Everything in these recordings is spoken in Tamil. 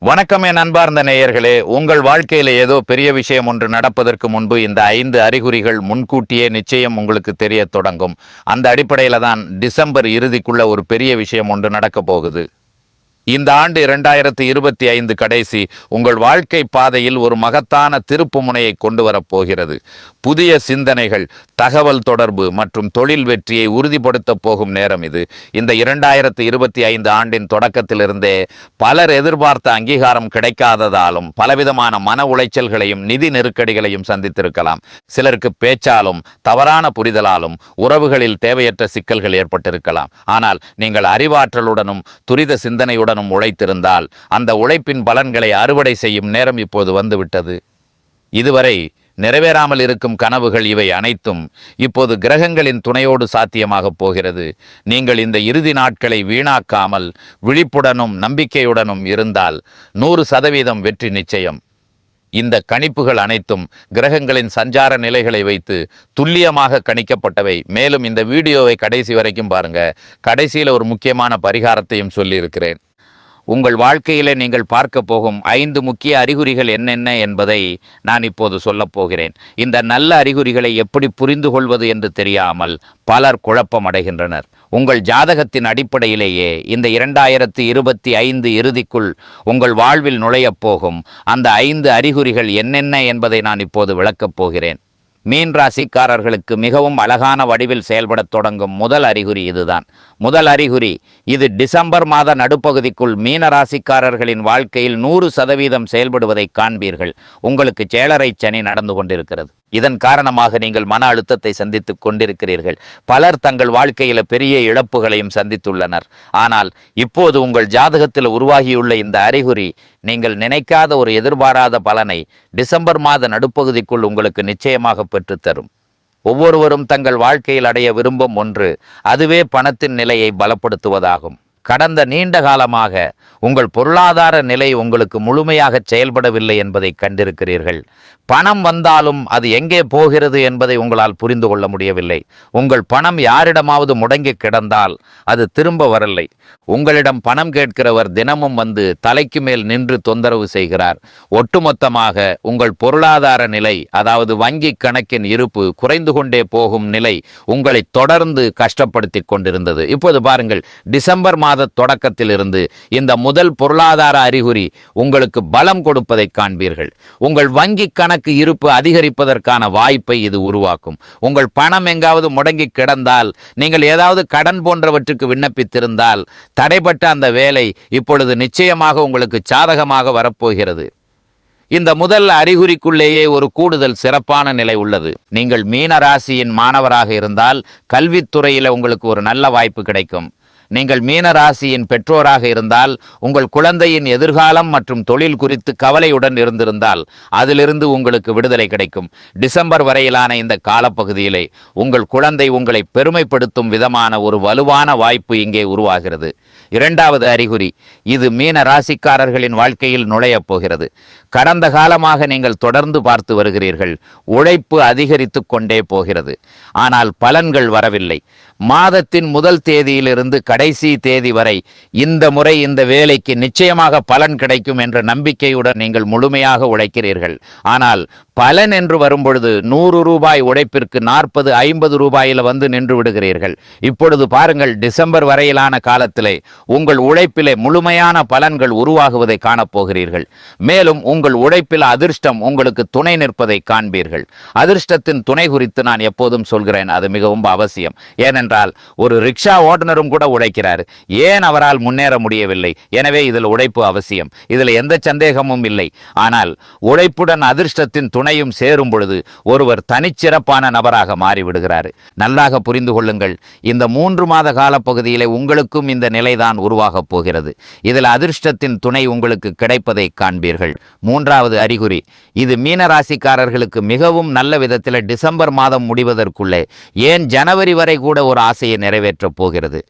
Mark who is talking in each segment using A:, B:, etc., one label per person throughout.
A: வணக்கம் என் அன்பார்ந்த நேயர்களே. உங்கள் வாழ்க்கையில ஏதோ பெரிய விஷயம் ஒன்று நடப்பதற்கு முன்பு இந்த 5 அறிகுறிகள் முன்கூட்டியே நிச்சயம் உங்களுக்கு தெரிய தொடங்கும். அந்த அடிப்படையில தான் டிசம்பர் இறுதிக்குள்ள ஒரு பெரிய விஷயம் ஒன்று நடக்க போகுது. இந்த ஆண்டு 2025 கடைசி உங்கள் வாழ்க்கை பாதையில் ஒரு மகத்தான திருப்பு முனையை கொண்டு வரப்போகிறது. புதிய சிந்தனைகள், தகவல் தொடர்பு மற்றும் தொழில் வெற்றியை உறுதிப்படுத்த போகும் நேரம் இது. இந்த 2025 ஆண்டின் தொடக்கத்திலிருந்தே பலர் எதிர்பார்த்த அங்கீகாரம் கிடைக்காததாலும் பலவிதமான மன உளைச்சல்களையும் நிதி நெருக்கடிகளையும் சந்தித்திருக்கலாம். சிலருக்கு பேச்சாலும் தவறான புரிதலாலும் உறவுகளில் தேவையற்ற சிக்கல்கள் ஏற்பட்டிருக்கலாம். ஆனால் நீங்கள் அறிவாற்றலுடனும் துரித சிந்தனையுடன் உழைத்திருந்தால் அந்த உழைப்பின் பலன்களை அறுவடை செய்யும் நேரம் இப்போது வந்துவிட்டது. இதுவரை நிறைவேறாமல் இருக்கும் கனவுகள் இவை அனைத்தும் இப்போது கிரகங்களின் துணையோடு சாத்தியமாக போகிறது. நீங்கள் இந்த இறுதி நாட்களை வீணாக்காமல் விழிப்புடனும் நம்பிக்கையுடனும் இருந்தால் 100% வெற்றி நிச்சயம். இந்த கணிப்புகள் அனைத்தும் கிரகங்களின் சஞ்சார நிலைகளை வைத்து துல்லியமாக கணிக்கப்பட்டவை. மேலும் இந்த வீடியோவை கடைசி வரைக்கும் பாருங்க. கடைசியில் ஒரு முக்கியமான பரிகாரத்தையும் சொல்லியிருக்கிறேன். உங்கள் வாழ்க்கையிலே நீங்கள் பார்க்க போகும் 5 முக்கிய அறிகுறிகள் என்னென்ன என்பதை நான் இப்போது சொல்லப் போகிறேன். இந்த நல்ல அறிகுறிகளை எப்படி புரிந்து கொள்வது என்று தெரியாமல் பலர் குழப்பம் அடைகின்றனர். உங்கள் ஜாதகத்தின் அடிப்படையிலேயே இந்த 2025 இறுதிக்குள் உங்கள் வாழ்வில் நுழையப் போகும் அந்த 5 அறிகுறிகள் என்னென்ன என்பதை நான் இப்போது விளக்கப் போகிறேன். மீன் ராசிக்காரர்களுக்கு மிகவும் அழகான வடிவில் செயல்படத் தொடங்கும் முதல் அறிகுறி இதுதான். முதல் அறிகுறி, இது டிசம்பர் மாத நடுப்பகுதிக்குள் மீன ராசிக்காரர்களின் வாழ்க்கையில் 100% செயல்படுவதை காண்பீர்கள். உங்களுக்கு சேழரை சனி நடந்து கொண்டிருக்கிறது. இதன் காரணமாக நீங்கள் மன அழுத்தத்தை சந்தித்துக் கொண்டிருக்கிறீர்கள். பலர் தங்கள் வாழ்க்கையில பெரிய இழப்புகளையும் சந்தித்துள்ளனர். ஆனால் இப்போது உங்கள் ஜாதகத்தில் உருவாகியுள்ள இந்த அறிகுறி நீங்கள் நினைக்காத ஒரு எதிர்பாராத பலனை டிசம்பர் மாத நடுப்பகுதிக்குள் உங்களுக்கு நிச்சயமாக பெற்றுத்தரும். ஒவ்வொருவரும் தங்கள் வாழ்க்கையில் அடைய விரும்பும் ஒன்று, அதுவே பணத்தின் நிலையை பலப்படுத்துவதாகும். கடந்த நீண்ட காலமாக உங்கள் பொருளாதார நிலை உங்களுக்கு முழுமையாக செயல்படவில்லை என்பதை கண்டிருக்கிறீர்கள். பணம் வந்தாலும் அது எங்கே போகிறது என்பதை உங்களால் புரிந்து கொள்ள முடியவில்லை. உங்கள் பணம் யாரிடமாவது முடங்கி கிடந்தால் அது திரும்ப வரலை. உங்களிடம் பணம் கேட்கிறவர் தினமும் வந்து தலைக்கு மேல் நின்று தொந்தரவு செய்கிறார். ஒட்டுமொத்தமாக உங்கள் பொருளாதார நிலை, அதாவது வங்கி கணக்கின் இருப்பு குறைந்து கொண்டே போகும் நிலை உங்களை தொடர்ந்து கஷ்டப்படுத்தி கொண்டிருந்தது. இப்போது பாருங்கள், டிசம்பர் மாத தொடக்கத்திலிருந்து இந்த முதல் பொருளாதார அறிகுறி உங்களுக்கு பலம் கொடுப்பதை காண்பீர்கள். உங்கள் வங்கி கணக்கு இருப்பு அதிகரிப்பதற்கான வாய்ப்பை இது உருவாக்கும். உங்கள் பணம் எங்காவது முடங்கி கிடந்தால், நீங்கள் ஏதாவது கடன் போன்றவற்றுக்கு விண்ணப்பித்திருந்தால் தடைப்பட்ட அந்த வேலை இப்பொழுது நிச்சயமாக உங்களுக்கு சாதகமாக வரப்போகிறது. இந்த முதல் அறிகுறிக்குள்ளேயே ஒரு கூடுதல் சிறப்பான நிலை உள்ளது. நீங்கள் மீன ராசியின் மாணவராக இருந்தால் கல்வித்துறையில் உங்களுக்கு ஒரு நல்ல வாய்ப்பு கிடைக்கும். நீங்கள் மீன ராசியின் பெற்றோராக இருந்தால் உங்கள் குழந்தையின் எதிர்காலம் மற்றும் தொழில் குறித்து கவலையுடன் இருந்திருந்தால் அதிலிருந்து உங்களுக்கு விடுதலை கிடைக்கும். டிசம்பர் வரையிலான இந்த காலப்பகுதியிலே உங்கள் குழந்தை உங்களை பெருமைப்படுத்தும் விதமான ஒரு வலுவான வாய்ப்பு இங்கே உருவாகிறது. இரண்டாவது அறிகுறி, இது மீன ராசிக்காரர்களின் வாழ்க்கையில் நுழையப் போகிறது. கடந்த காலமாக நீங்கள் தொடர்ந்து பார்த்து வருகிறீர்கள். உழைப்பு அதிகரித்து கொண்டே போகிறது, ஆனால் பலன்கள் வரவில்லை. மாதத்தின் முதல் தேதியிலிருந்து கடைசி தேதி வரை இந்த முறை இந்த வேலைக்கு நிச்சயமாக பலன் கிடைக்கும் என்ற நம்பிக்கையுடன் நீங்கள் முழுமையாக உழைக்கிறீர்கள். ஆனால் பலன் என்று வரும்பொழுது 100 ரூபாய் உழைப்பிற்கு 40-50 ரூபாயில் வந்து நின்று விடுகிறீர்கள். இப்பொழுது பாருங்கள், டிசம்பர் வரையிலான காலத்திலே உங்கள் உழைப்பிலே முழுமையான பலன்கள் உருவாகுவதை காணப்போகிறீர்கள். மேலும் உங்கள் உழைப்பில் அதிர்ஷ்டம் உங்களுக்கு துணை நிற்பதை காண்பீர்கள். அதிர்ஷ்டத்தின் துணை குறித்து நான் எப்போதும் சொல்கிறேன், அது மிகவும் அவசியம். ஏனென்றால் ஒரு ரிக்ஷா ஓட்டுநரும் கூட உழைக்கிறார். ஏன் அவரால் முன்னேற முடியவில்லை? எனவே இதில் உழைப்பு அவசியம், இதில் எந்த சந்தேகமும் இல்லை. ஆனால் உழைப்புடன் அதிர்ஷ்டத்தின் துணையும் சேரும் பொழுது ஒருவர் தனிச்சிறப்பான நபராக மாறிவிடுகிறார். நல்லாக புரிந்து கொள்ளுங்கள், இந்த 3 மாத கால பகுதியிலே உங்களுக்கும் இந்த நிலைதான் உருவாகப் போகிறது. இதில் அதிர்ஷ்டத்தின் துணை உங்களுக்கு கிடைப்பதை காண்பீர்கள். மூன்றாவது அறிகுறி, இது மீன ராசிக்காரர்களுக்கு மிகவும் நல்ல விதத்தில் டிசம்பர் மாதம் முடிவதற்குள்ளே, ஏன் ஜனவரி வரை கூட ஒரு ஆசையை நிறைவேற்றப் போகிறது.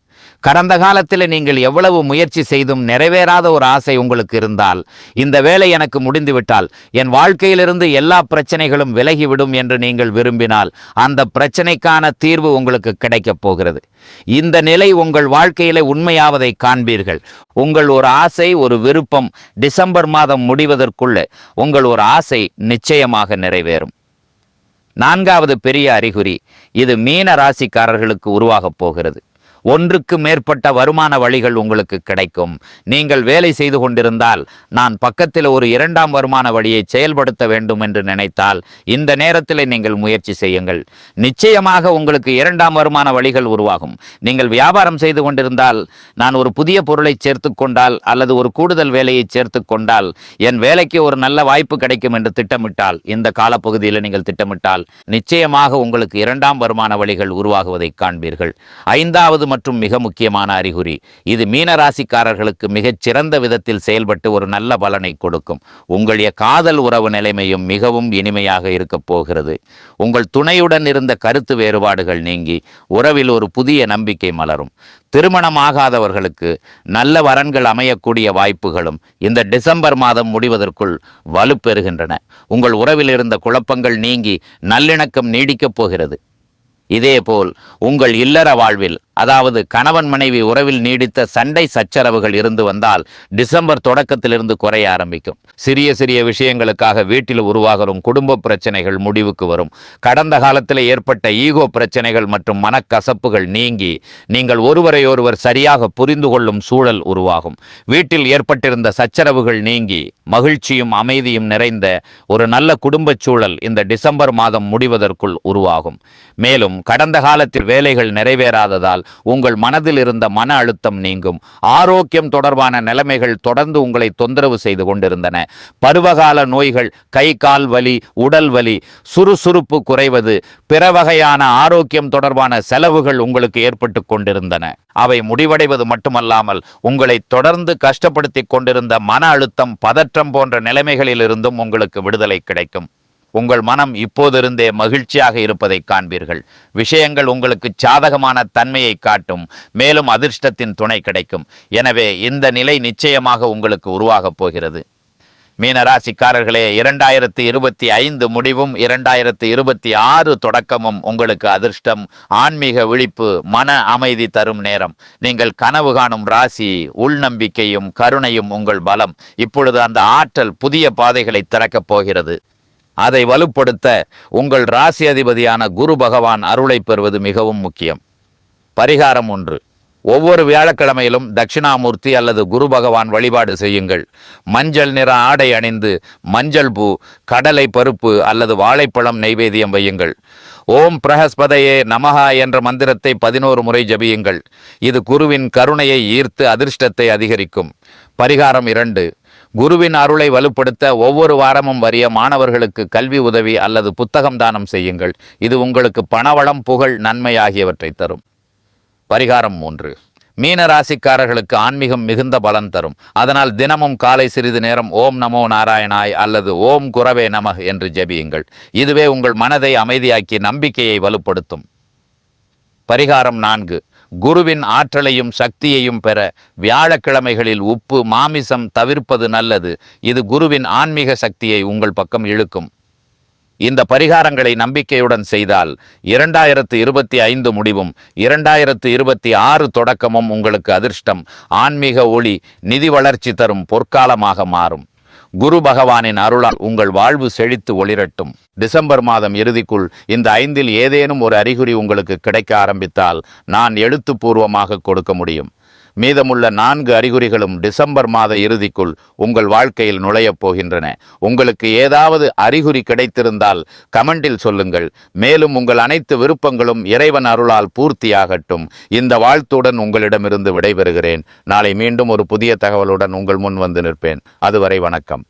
A: கடந்த காலத்தில் நீங்கள் எவ்வளவு முயற்சி செய்தும் நிறைவேறாத ஒரு ஆசை உங்களுக்கு இருந்தால், இந்த வேலை எனக்கு முடிந்துவிட்டால் என் வாழ்க்கையிலிருந்து எல்லா பிரச்சனைகளும் விலகிவிடும் என்று நீங்கள் விரும்பினால், அந்த பிரச்சனைக்கான தீர்வு உங்களுக்கு கிடைக்கப் போகிறது. இந்த நிலை உங்கள் வாழ்க்கையிலே உண்மையாவதை காண்பீர்கள். உங்கள் ஒரு ஆசை, ஒரு விருப்பம் டிசம்பர் மாதம் முடிவதற்குள்ள உங்கள் ஒரு ஆசை நிச்சயமாக நிறைவேறும். நான்காவது பெரிய அறிகுறி, இது மீன ராசிக்காரர்களுக்கு உருவாகப் போகிறது. ஒன்றுக்கு மேற்பட்ட வருமான வழிகள் உங்களுக்கு கிடைக்கும். நீங்கள் வேலை செய்து கொண்டிருந்தால், நான் பக்கத்தில் ஒரு இரண்டாம் வருமான வழியை செயல்படுத்த வேண்டும் என்று நினைத்தால், இந்த நேரத்தில் நீங்கள் முயற்சி செய்யுங்கள். நிச்சயமாக உங்களுக்கு இரண்டாம் வருமான வழிகள் உருவாகும். நீங்கள் வியாபாரம் செய்து கொண்டிருந்தால், நான் ஒரு புதிய பொருளை சேர்த்து கொண்டால் அல்லது ஒரு கூடுதல் வேலையை சேர்த்து கொண்டால் என் வேலைக்கு ஒரு நல்ல வாய்ப்பு கிடைக்கும் என்று திட்டமிட்டால், இந்த காலப்பகுதியில் நீங்கள் திட்டமிட்டால் நிச்சயமாக உங்களுக்கு இரண்டாம் வருமான வழிகள் உருவாகுவதை காண்பீர்கள். ஐந்தாவது மற்றும் மிக முக்கியமான அறிகுறி, இது மீனராசிக்காரர்களுக்கு மிகச் சிறந்த விதத்தில் செயல்பட்டு ஒரு நல்ல பலனை கொடுக்கும். உங்களுடைய காதல் உறவு நிலைமையும் மிகவும் இனிமையாக இருக்கப் போகிறது. உங்கள் துணையுடன் இருந்த கருத்து வேறுபாடுகள் நீங்கி உறவில் ஒரு புதிய நம்பிக்கை மலரும். திருமணமாகாதவர்களுக்கு நல்ல வரன்கள் அமையக்கூடிய வாய்ப்புகளும் இந்த டிசம்பர் மாதம் முடிவதற்குள் வலுப்பெறுகின்றன. உங்கள் உறவில் இருந்த குழப்பங்கள் நீங்கி நல்லிணக்கம் நீடிக்கப் போகிறது. இதேபோல் உங்கள் இல்லற வாழ்வில், அதாவது கணவன் மனைவி உறவில் நீடித்த சண்டை சச்சரவுகள் இருந்து வந்தால் டிசம்பர் தொடக்கத்திலிருந்து குறைய ஆரம்பிக்கும். சிறிய சிறிய விஷயங்களுக்காக வீட்டில் உருவாகும் குடும்ப பிரச்சனைகள் முடிவுக்கு வரும். கடந்த காலத்தில் ஏற்பட்ட ஈகோ பிரச்சனைகள் மற்றும் மனக்கசப்புகள் நீங்கி நீங்கள் ஒருவரையொருவர் சரியாக புரிந்து கொள்ளும் சூழல் உருவாகும். வீட்டில் ஏற்பட்டிருந்த சச்சரவுகள் நீங்கி மகிழ்ச்சியும் அமைதியும் நிறைந்த ஒரு நல்ல குடும்ப சூழல் இந்த டிசம்பர் மாதம் முடிவதற்குள் உருவாகும். மேலும் கடந்த காலத்தில் வேலைகள் நிறைவேறாததால் உங்கள் மனதில் இருந்த மன அழுத்தம் நீங்கும். ஆரோக்கியம் தொடர்பான நிலைமைகள் தொடர்ந்து உங்களை தொந்தரவு செய்து கொண்டிருந்தன. பருவகால நோய்கள், கை கால் வலி, உடல் வலி, சுறுசுறுப்பு குறைவது, பிற வகையான ஆரோக்கியம் தொடர்பான செலவுகள் உங்களுக்கு ஏற்பட்டு கொண்டிருந்தன. அவை முடிவடைவது மட்டுமல்லாமல் உங்களை தொடர்ந்து கஷ்டப்படுத்தி கொண்டிருந்த மன அழுத்தம், பதற்றம் போன்ற நிலைமைகளில் இருந்தும் உங்களுக்கு விடுதலை கிடைக்கும். உங்கள் மனம் இப்போதிருந்தே மகிழ்ச்சியாக இருப்பதை காண்பீர்கள். விஷயங்கள் உங்களுக்கு சாதகமான தன்மையை காட்டும். மேலும் அதிர்ஷ்டத்தின் துணை கிடைக்கும். எனவே இந்த நிலை நிச்சயமாக உங்களுக்கு உருவாகப் போகிறது. மீனராசிக்காரர்களே, 2025 முடிவும் 2026 தொடக்கமும் உங்களுக்கு அதிர்ஷ்டம், ஆன்மீக விழிப்பு, மன அமைதி தரும் நேரம். நீங்கள் கனவு காணும் ராசி, உள்நம்பிக்கையும் கருணையும் உங்கள் பலம். இப்பொழுது அந்த ஆற்றல் புதிய பாதைகளை திறக்கப் போகிறது. அதை வலுப்படுத்த உங்கள் ராசி அதிபதியான குரு பகவான் அருளை பெறுவது மிகவும் முக்கியம். பரிகாரம் 1. ஒவ்வொரு வியாழக்கிழமையிலும் தட்சிணாமூர்த்தி அல்லது குரு பகவான் வழிபாடு செய்யுங்கள். மஞ்சள் நிற ஆடை அணிந்து மஞ்சள் பூ, கடலை பருப்பு அல்லது வாழைப்பழம் நைவேத்தியம் வையுங்கள். ஓம் பிரஹஸ்பதையே நமஹா என்ற மந்திரத்தை 11 முறை ஜபியுங்கள். இது குருவின் கருணையை ஈர்த்து அதிர்ஷ்டத்தை அதிகரிக்கும். பரிகாரம் 2. குருவின் அருளை வலுப்படுத்த ஒவ்வொரு வாரமும் வரிய மாணவர்களுக்கு கல்வி உதவி அல்லது புத்தகம் தானம் செய்யுங்கள். இது உங்களுக்கு பணவளம், புகழ், நன்மை ஆகியவற்றை தரும். பரிகாரம் 3. மீன ராசிக்காரர்களுக்கு ஆன்மீகம் மிகுந்த பலன் தரும். அதனால் தினமும் காலை சிறிது நேரம் ஓம் நமோ நாராயணாய் அல்லது ஓம் குரவே நமஹ் என்று ஜெபியுங்கள். இதுவே உங்கள் மனதை அமைதியாக்கி நம்பிக்கையை வலுப்படுத்தும். பரிகாரம் 4. குருவின் ஆற்றலையும் சக்தியையும் பெற வியாழக்கிழமைகளில் உப்பு, மாமிசம் தவிர்ப்பது நல்லது. இது குருவின் ஆன்மீக சக்தியை உங்கள் பக்கம் இழுக்கும். இந்த பரிகாரங்களை நம்பிக்கையுடன் செய்தால் 2025 முடிவும் 2026 தொடக்கமும் உங்களுக்கு அதிர்ஷ்டம், ஆன்மீக ஒளி, நிதி வளர்ச்சி தரும் பொற்காலமாக மாறும். குரு பகவானின் அருளால் உங்கள் வாழ்வு செழித்து ஒளிரட்டும். டிசம்பர் மாதம் இறுதிக்குள் இந்த 5இல் ஏதேனும் ஒரு அறிகுறி உங்களுக்கு கிடைக்க ஆரம்பித்தால் நான் எழுத்துப்பூர்வமாக கொடுக்க முடியும். மீதமுள்ள 4 அறிகுறிகளும் டிசம்பர் மாத இறுதிக்குள் உங்கள் வாழ்க்கையில் நுழையப் போகின்றன. உங்களுக்கு ஏதாவது அறிகுறி கிடைத்திருந்தால் கமெண்டில் சொல்லுங்கள். மேலும் உங்கள் அனைத்து விருப்பங்களும் இறைவன் அருளால் பூர்த்தியாகட்டும். இந்த வாழ்த்துடன் உங்களிடமிருந்து விடைபெறுகிறேன். நாளை மீண்டும் ஒரு புதிய தகவலுடன் உங்கள் முன் வந்து நிற்பேன். அதுவரை வணக்கம்.